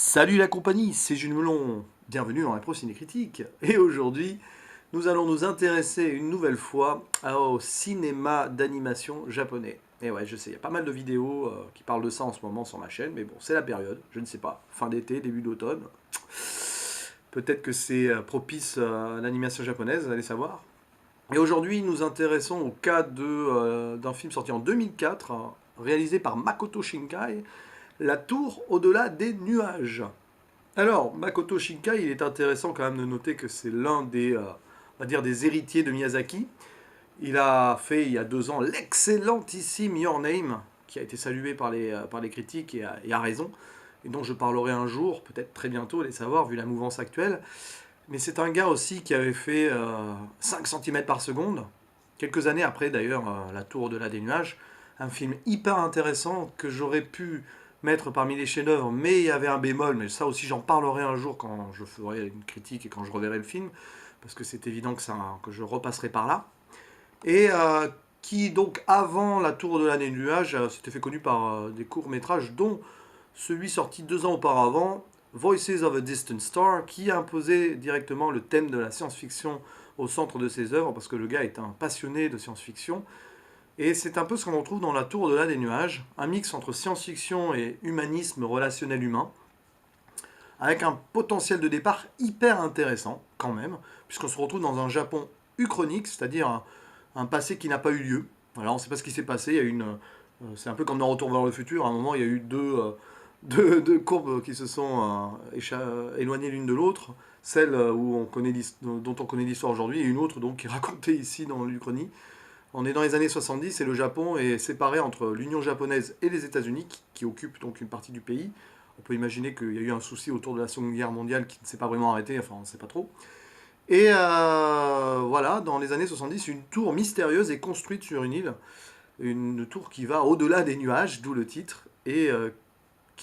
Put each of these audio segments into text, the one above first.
Salut la compagnie, c'est Jules Melon, bienvenue dans Impro Ciné Critique. Et aujourd'hui, nous allons nous intéresser une nouvelle fois au cinéma d'animation japonais. Et ouais, je sais, il y a pas mal de vidéos qui parlent de ça en ce moment sur ma chaîne, mais bon, c'est la période, je ne sais pas, fin d'été, début d'automne. Peut-être que c'est propice à l'animation japonaise, allez savoir. Et aujourd'hui, nous nous intéressons au cas d'un film sorti en 2004, réalisé par Makoto Shinkai, La Tour au-delà des nuages. Alors, Makoto Shinkai, il est intéressant quand même de noter que c'est l'un des, on va dire, des héritiers de Miyazaki. Il a fait, il y a 2 ans, l'excellentissime Your Name, qui a été salué par les critiques et à raison, et dont je parlerai un jour, peut-être très bientôt, allez savoir, vu la mouvance actuelle. Mais c'est un gars aussi qui avait fait 5 cm par seconde, quelques années après d'ailleurs, La Tour au-delà des nuages, un film hyper intéressant que j'aurais pu mettre parmi les chefs-d'œuvre, mais il y avait un bémol, mais ça aussi j'en parlerai un jour quand je ferai une critique et quand je reverrai le film, parce que c'est évident que je repasserai par là. Et qui donc avant La Tour au-delà des nuages s'était fait connu par des courts-métrages, dont celui sorti 2 ans auparavant, Voices of a Distant Star, qui a imposé directement le thème de la science-fiction au centre de ses œuvres, parce que le gars est un passionné de science-fiction. Et c'est un peu ce qu'on retrouve dans La Tour au-delà des nuages, un mix entre science-fiction et humanisme relationnel humain, avec un potentiel de départ hyper intéressant, quand même, puisqu'on se retrouve dans un Japon uchronique, c'est-à-dire un passé qui n'a pas eu lieu. Alors on ne sait pas ce qui s'est passé, il y a c'est un peu comme dans Retour vers le futur, à un moment il y a eu deux courbes qui se sont éloignées l'une de l'autre, celle dont on connaît l'histoire aujourd'hui, et une autre donc, qui est racontée ici dans l'Uchronie. On est dans les années 70 et le Japon est séparé entre l'Union japonaise et les États-Unis, qui occupent donc une partie du pays. On peut imaginer qu'il y a eu un souci autour de la Seconde Guerre mondiale qui ne s'est pas vraiment arrêté, enfin on ne sait pas trop. Et voilà, dans les années 70, une tour mystérieuse est construite sur une île, une tour qui va au-delà des nuages, d'où le titre, et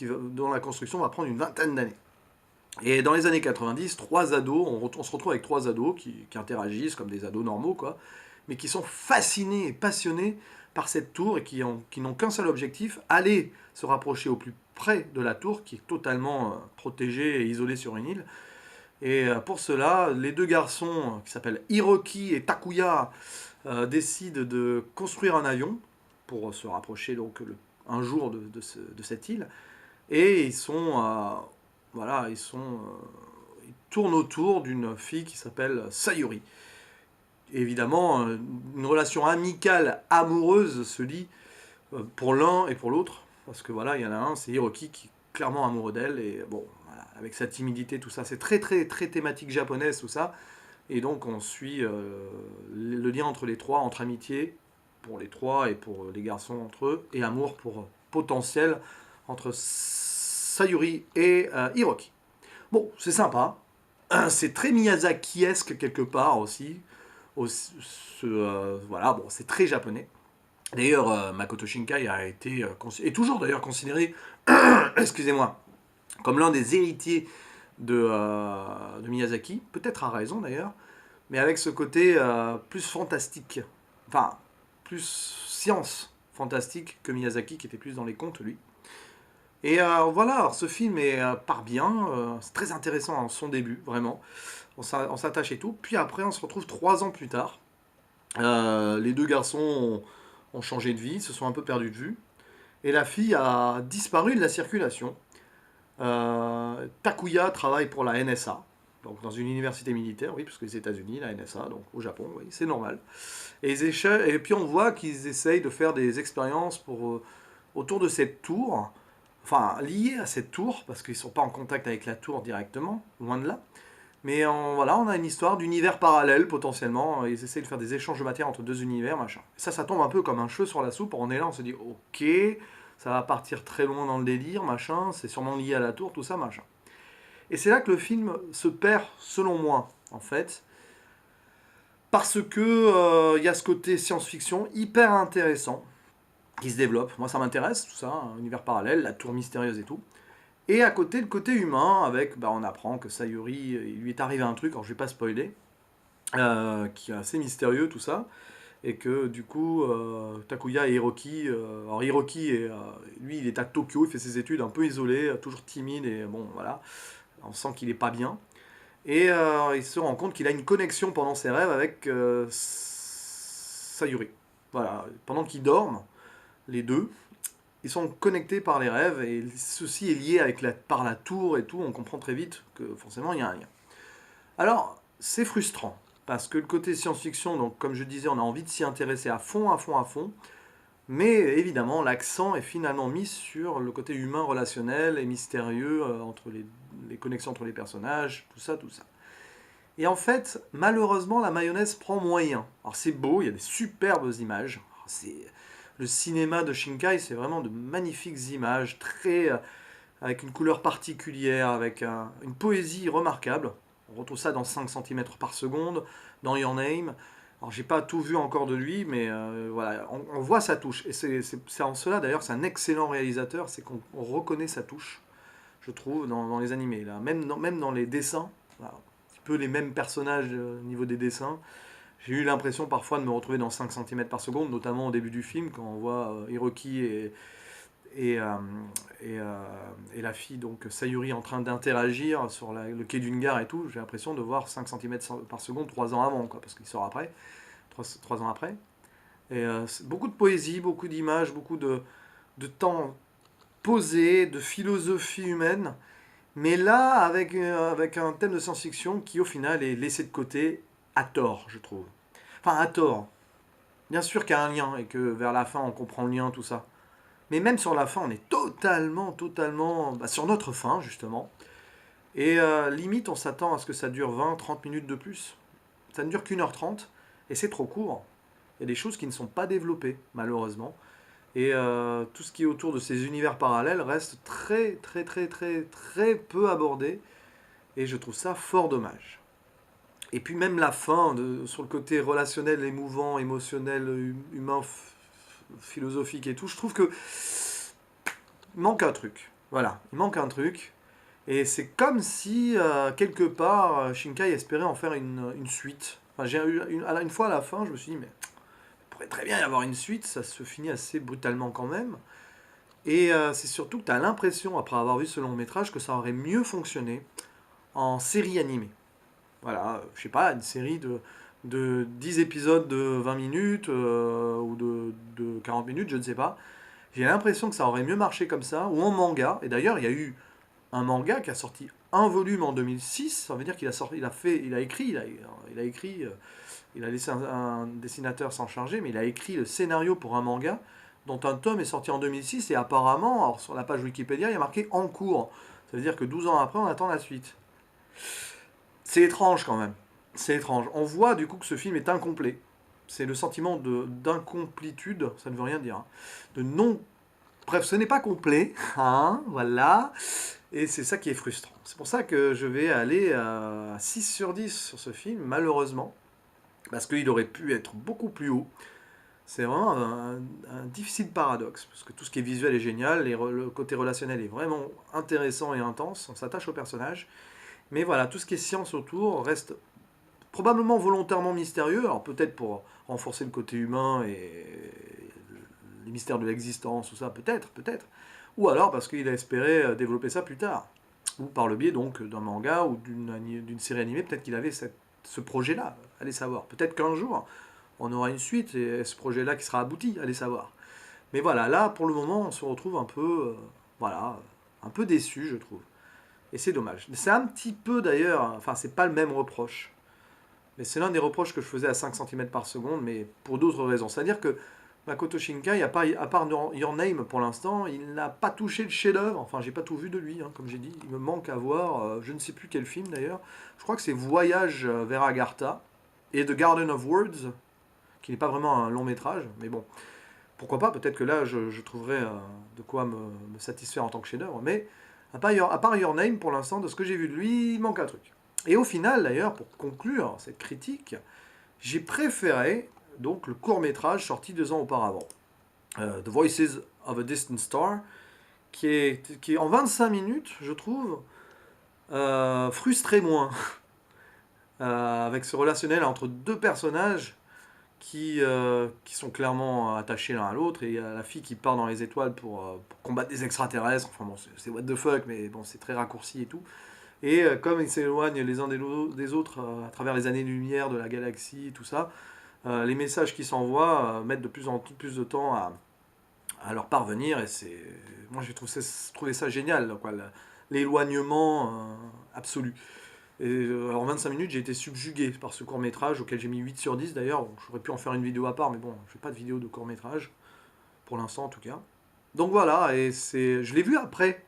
dont la construction va prendre une vingtaine d'années. Et dans les années 90, trois ados, on se retrouve avec trois ados qui interagissent comme des ados normaux, quoi, mais qui sont fascinés et passionnés par cette tour et qui n'ont qu'un seul objectif, aller se rapprocher au plus près de la tour, qui est totalement protégée et isolée sur une île. Et pour cela, les deux garçons, qui s'appellent Hiroki et Takuya, décident de construire un avion pour se rapprocher donc un jour de cette île. Et voilà, ils tournent autour d'une fille qui s'appelle Sayuri. Et évidemment, une relation amicale, amoureuse se lie pour l'un et pour l'autre. Parce que voilà, il y en a un, c'est Hiroki qui est clairement amoureux d'elle. Et bon, voilà, avec sa timidité, tout ça, c'est très très très thématique japonaise, tout ça. Et donc on suit le lien entre les trois, entre amitié pour les trois et pour les garçons entre eux, et amour pour potentiel entre Sayuri et Hiroki. Bon, c'est sympa. C'est très Miyazaki-esque quelque part aussi. Voilà, bon, c'est très japonais. D'ailleurs, Makoto Shinkai a été, est toujours d'ailleurs considéré, excusez-moi, comme l'un des héritiers de Miyazaki, peut-être à raison d'ailleurs, mais avec ce côté plus fantastique, enfin, plus science fantastique que Miyazaki, qui était plus dans les contes, lui. Et voilà, alors, ce film part bien, c'est très intéressant en son début, vraiment. On s'attache et tout. Puis après, on se retrouve 3 ans plus tard. Les deux garçons ont changé de vie, se sont un peu perdus de vue. Et la fille a disparu de la circulation. Takuya travaille pour la NSA, donc dans une université militaire, oui, parce que les États-Unis, la NSA, donc au Japon, oui, c'est normal. Et puis on voit qu'ils essayent de faire des expériences autour de cette tour, enfin liées à cette tour, parce qu'ils ne sont pas en contact avec la tour directement, loin de là. Mais voilà, on a une histoire d'univers parallèle potentiellement. Ils essayent de faire des échanges de matière entre deux univers, machin. Ça tombe un peu comme un cheveu sur la soupe. On est là, on se dit, ok, ça va partir très loin dans le délire, machin. C'est sûrement lié à la tour, tout ça, machin. Et c'est là que le film se perd, selon moi, en fait, parce que y a ce côté science-fiction hyper intéressant qui se développe. Moi, ça m'intéresse, tout ça, un univers parallèle, la tour mystérieuse et tout. Et à côté, le côté humain, avec, on apprend que Sayuri, il lui est arrivé un truc, alors je vais pas spoiler, qui est assez mystérieux, tout ça. et que du coup, Takuya et Hiroki, alors Hiroki, lui, il est à Tokyo, il fait ses études un peu isolé, toujours timide, et bon, voilà, on sent qu'il est pas bien. Et il se rend compte qu'il a une connexion pendant ses rêves avec Sayuri. Voilà, pendant qu'ils dorment, les deux, ils sont connectés par les rêves, et ceci est lié avec par la tour et tout, on comprend très vite que forcément il y a un lien. Alors, c'est frustrant, parce que le côté science-fiction, donc comme je disais, on a envie de s'y intéresser à fond, à fond, à fond, mais évidemment, l'accent est finalement mis sur le côté humain relationnel et mystérieux entre les connexions entre les personnages, tout ça, tout ça. Et en fait, malheureusement, la mayonnaise prend moyen. Alors c'est beau, il y a des superbes images. Le cinéma de Shinkai, c'est vraiment de magnifiques images, très, avec une couleur particulière, avec une poésie remarquable. On retrouve ça dans 5 cm par seconde, dans Your Name. Alors j'ai pas tout vu encore de lui, mais voilà, on voit sa touche. Et c'est en cela d'ailleurs, c'est un excellent réalisateur, c'est qu'on reconnaît sa touche, je trouve, dans les animés. Là. Même dans les dessins, voilà, un petit peu les mêmes personnages au niveau des dessins. J'ai eu l'impression parfois de me retrouver dans 5 cm par seconde, notamment au début du film, quand on voit Hiroki et, euh, et la fille, donc Sayuri, en train d'interagir sur le quai d'une gare et tout. J'ai l'impression de voir 5 cm par seconde 3 ans avant, quoi, parce qu'il sort après, 3 ans après. Et beaucoup de poésie, beaucoup d'images, beaucoup de temps posé, de philosophie humaine, mais là, avec un thème de science-fiction qui, au final, est laissé de côté à tort, je trouve. Enfin, à tort. Bien sûr qu'il y a un lien et que vers la fin, on comprend le lien, tout ça. Mais même sur la fin, on est totalement sur notre fin, justement. Et limite, on s'attend à ce que ça dure 20-30 minutes de plus. Ça ne dure qu'1h30, et c'est trop court. Il y a des choses qui ne sont pas développées, malheureusement. Et tout ce qui est autour de ces univers parallèles reste très peu abordé. Et je trouve ça fort dommage. Et puis même la fin, sur le côté relationnel, émouvant, émotionnel, humain, philosophique et tout, je trouve que il manque un truc. Voilà, il manque un truc. Et c'est comme si, quelque part, Shinkai espérait en faire une suite. Enfin, j'ai eu une fois à la fin, je me suis dit, mais il pourrait très bien y avoir une suite, ça se finit assez brutalement quand même. Et c'est surtout que tu as l'impression, après avoir vu ce long métrage, que ça aurait mieux fonctionné en série animée. Voilà, je sais pas, une série de 10 épisodes de 20 minutes ou de 40 minutes, je ne sais pas. J'ai l'impression que ça aurait mieux marché comme ça, ou en manga. Et d'ailleurs, il y a eu un manga qui a sorti un volume en 2006. Ça veut dire qu'il a sorti, il a écrit, il a écrit, il a laissé un dessinateur s'en charger, mais il a écrit le scénario pour un manga dont un tome est sorti en 2006 et apparemment, alors sur la page Wikipédia, il y a marqué en cours. Ça veut dire que 12 ans après, on attend la suite. C'est étrange quand même. C'est étrange. On voit du coup que ce film est incomplet. C'est le sentiment d'incomplétude, ça ne veut rien dire. Hein. De non. Bref, ce n'est pas complet. Hein, voilà. Et c'est ça qui est frustrant. C'est pour ça que je vais aller à 6 sur 10 sur ce film, malheureusement. Parce qu'il aurait pu être beaucoup plus haut. C'est vraiment un difficile paradoxe. Parce que tout ce qui est visuel est génial, le côté relationnel est vraiment intéressant et intense. On s'attache au personnage. Mais voilà, tout ce qui est science autour reste probablement volontairement mystérieux, alors peut-être pour renforcer le côté humain et les mystères de l'existence, tout ça, peut-être. Ou alors parce qu'il a espéré développer ça plus tard. Ou par le biais donc d'un manga ou d'une série animée, peut-être qu'il avait ce projet-là, allez savoir. Peut-être qu'un jour, on aura une suite et ce projet-là qui sera abouti, allez savoir. Mais voilà, là, pour le moment, on se retrouve un peu, voilà, un peu déçu, je trouve. Et c'est dommage. C'est un petit peu d'ailleurs, enfin c'est pas le même reproche, mais c'est l'un des reproches que je faisais à 5 cm par seconde, mais pour d'autres raisons. C'est-à-dire que Makoto Shinkai, à part Your Name pour l'instant, il n'a pas touché le chef-d'œuvre. Enfin, j'ai pas tout vu de lui, hein, comme j'ai dit. Il me manque à voir, je ne sais plus quel film d'ailleurs. Je crois que c'est Voyage vers Agartha et The Garden of Words, qui n'est pas vraiment un long métrage, mais bon, pourquoi pas, peut-être que là je trouverai de quoi me satisfaire en tant que chef-d'œuvre, mais à part Your Name, pour l'instant, de ce que j'ai vu de lui, il manque un truc. Et au final, d'ailleurs, pour conclure cette critique, j'ai préféré donc le court-métrage sorti 2 ans auparavant, The Voices of a Distant Star, qui est en 25 minutes, je trouve, frustré moins, avec ce relationnel entre deux personnages qui sont clairement attachés l'un à l'autre, et il y a la fille qui part dans les étoiles pour combattre des extraterrestres, enfin bon, c'est what the fuck, mais bon, c'est très raccourci et tout. Et comme ils s'éloignent les uns des autres à travers les années-lumière de la galaxie, tout ça, les messages qui s'envoient mettent de plus en plus de temps à leur parvenir, et c'est... Moi j'ai trouvé ça génial, quoi, l'éloignement absolu. Et en 25 minutes, j'ai été subjugué par ce court-métrage, auquel j'ai mis 8 sur 10 d'ailleurs. Bon, j'aurais pu en faire une vidéo à part, mais bon, je fais pas de vidéo de court-métrage, pour l'instant en tout cas. Donc voilà, et je l'ai vu après.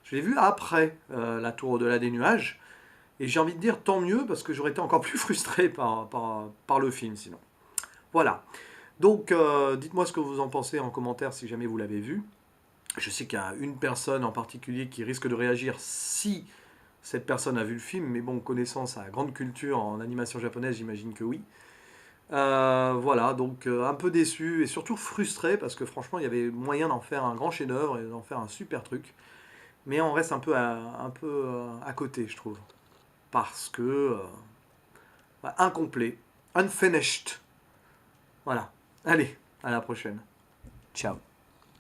Je l'ai vu après La Tour au-delà des nuages. Et j'ai envie de dire tant mieux, parce que j'aurais été encore plus frustré par le film sinon. Voilà. Donc dites-moi ce que vous en pensez en commentaire si jamais vous l'avez vu. Je sais qu'il y a une personne en particulier qui risque de réagir si cette personne a vu le film, mais bon, connaissant sa grande culture en animation japonaise, j'imagine que oui. Voilà, donc un peu déçu et surtout frustré parce que franchement, il y avait moyen d'en faire un grand chef-d'œuvre et d'en faire un super truc. Mais on reste un peu à côté, je trouve. Parce que incomplet, unfinished. Voilà. Allez, à la prochaine. Ciao.